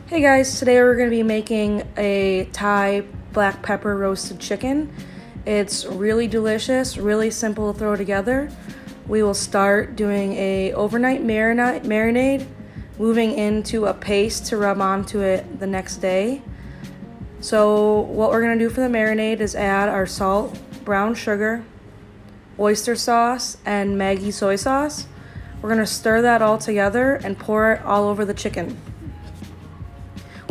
Hey guys, today we're going to be making a Thai black pepper roasted chicken. It's really delicious, really simple to throw together. We will start doing a overnight marinade, moving into a paste to rub onto it the next day. So what we're going to do for the marinade is add our salt, brown sugar, oyster sauce, and Maggi soy sauce. We're going to stir that all together and pour it all over the chicken.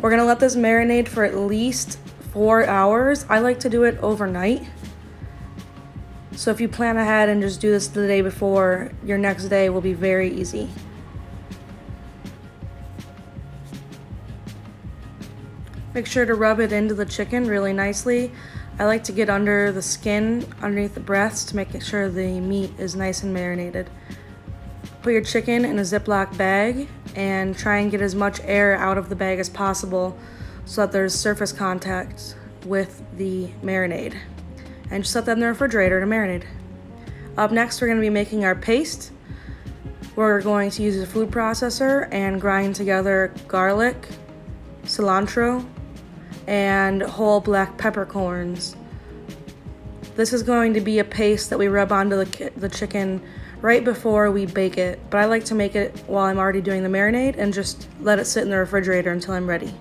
We're gonna let this marinate for at least 4 hours. I like to do it overnight. So if you plan ahead and just do this the day before, your next day will be very easy. Make sure to rub it into the chicken really nicely. I like to get under the skin, underneath the breasts, to make sure the meat is nice and marinated. Put your chicken in a Ziploc bag and try and get as much air out of the bag as possible so that there's surface contact with the marinade. And just set that in the refrigerator to marinate. Up next, we're going to be making our paste. We're going to use a food processor and grind together garlic, cilantro, and whole black peppercorns. This is going to be a paste that we rub onto the chicken right before we bake it, but I like to make it while I'm already doing the marinade and just let it sit in the refrigerator until I'm ready.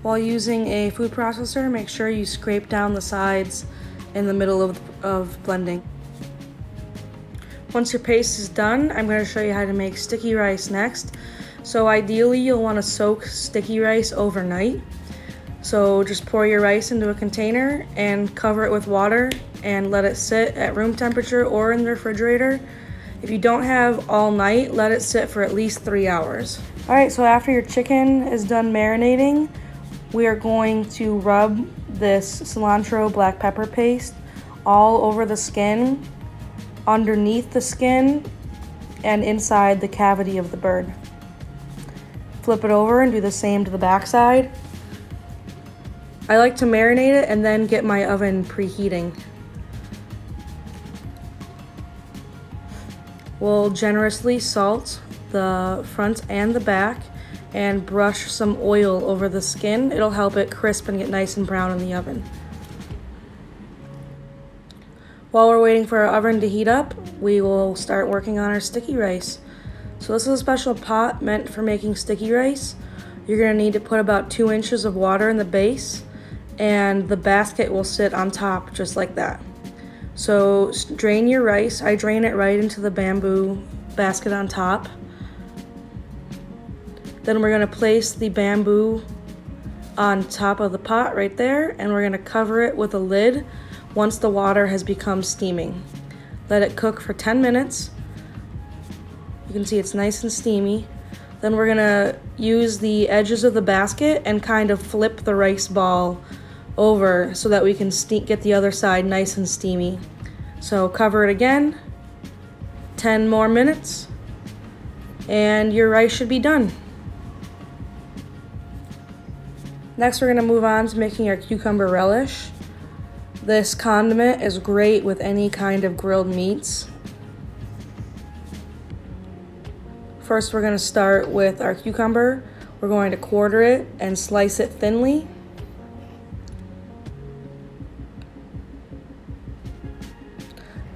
While using a food processor, make sure you scrape down the sides in the middle of blending. Once your paste is done, I'm going to show you how to make sticky rice next. So ideally, you'll want to soak sticky rice overnight. So just pour your rice into a container and cover it with water and let it sit at room temperature or in the refrigerator. If you don't have all night, let it sit for at least 3 hours. All right, so after your chicken is done marinating, we are going to rub this cilantro black pepper paste all over the skin, underneath the skin, and inside the cavity of the bird. Flip it over and do the same to the back side. I like to marinate it and then get my oven preheating. We'll generously salt the front and the back and brush some oil over the skin. It'll help it crisp and get nice and brown in the oven. While we're waiting for our oven to heat up, we will start working on our sticky rice. So this is a special pot meant for making sticky rice. You're gonna need to put about 2 inches of water in the base, and the basket will sit on top just like that. So drain your rice. I drain it right into the bamboo basket on top. Then we're gonna place the bamboo on top of the pot right there, and we're gonna cover it with a lid once the water has become steaming. Let it cook for 10 minutes. You can see it's nice and steamy. Then we're gonna use the edges of the basket and kind of flip the rice ball over so that we can get the other side nice and steamy. So cover it again, 10 more minutes, and your rice should be done. Next, we're gonna move on to making our cucumber relish. This condiment is great with any kind of grilled meats. First, we're going to start with our cucumber. We're going to quarter it and slice it thinly.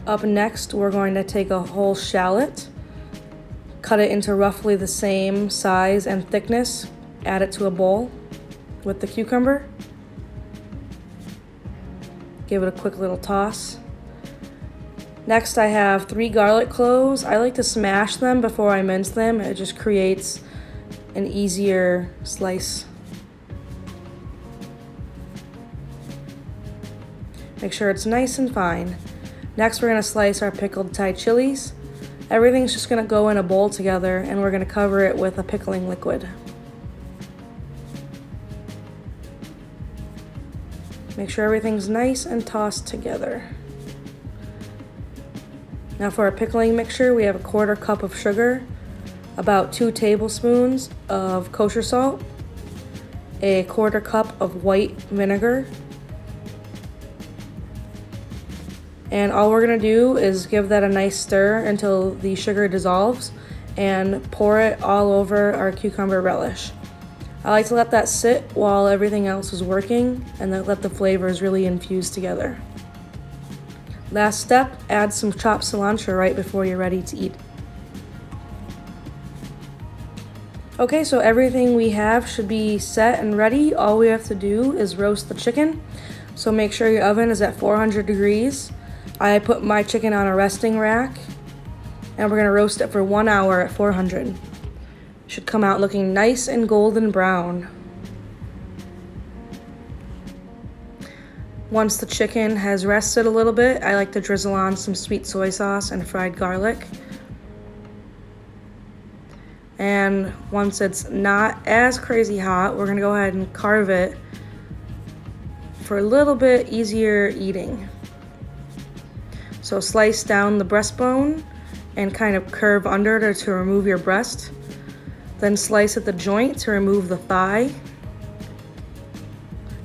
Up next, we're going to take a whole shallot, cut it into roughly the same size and thickness, add it to a bowl with the cucumber. Give it a quick little toss. Next, I have 3 garlic cloves. I like to smash them before I mince them. It just creates an easier slice. Make sure it's nice and fine. Next, we're gonna slice our pickled Thai chilies. Everything's just gonna go in a bowl together, and we're gonna cover it with a pickling liquid. Make sure everything's nice and tossed together. Now for our pickling mixture, we have a 1/4 cup of sugar, about 2 tablespoons of kosher salt, a 1/4 cup of white vinegar. And all we're gonna do is give that a nice stir until the sugar dissolves and pour it all over our cucumber relish. I like to let that sit while everything else is working and then let the flavors really infuse together. Last step, add some chopped cilantro right before you're ready to eat. Okay, so everything we have should be set and ready. All we have to do is roast the chicken. So make sure your oven is at 400 degrees. I put my chicken on a resting rack and we're gonna roast it for 1 hour at 400. Should come out looking nice and golden brown. Once the chicken has rested a little bit, I like to drizzle on some sweet soy sauce and fried garlic. And once it's not as crazy hot, we're gonna go ahead and carve it for a little bit easier eating. So slice down the breastbone and kind of curve under to remove your breast. Then slice at the joint to remove the thigh.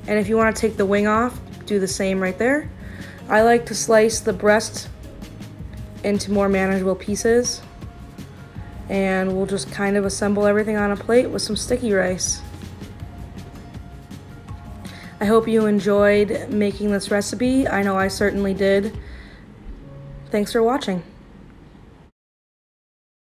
And if you want to take the wing off, do the same right there. I like to slice the breast into more manageable pieces. And we'll just kind of assemble everything on a plate with some sticky rice. I hope you enjoyed making this recipe. I know I certainly did. Thanks for watching.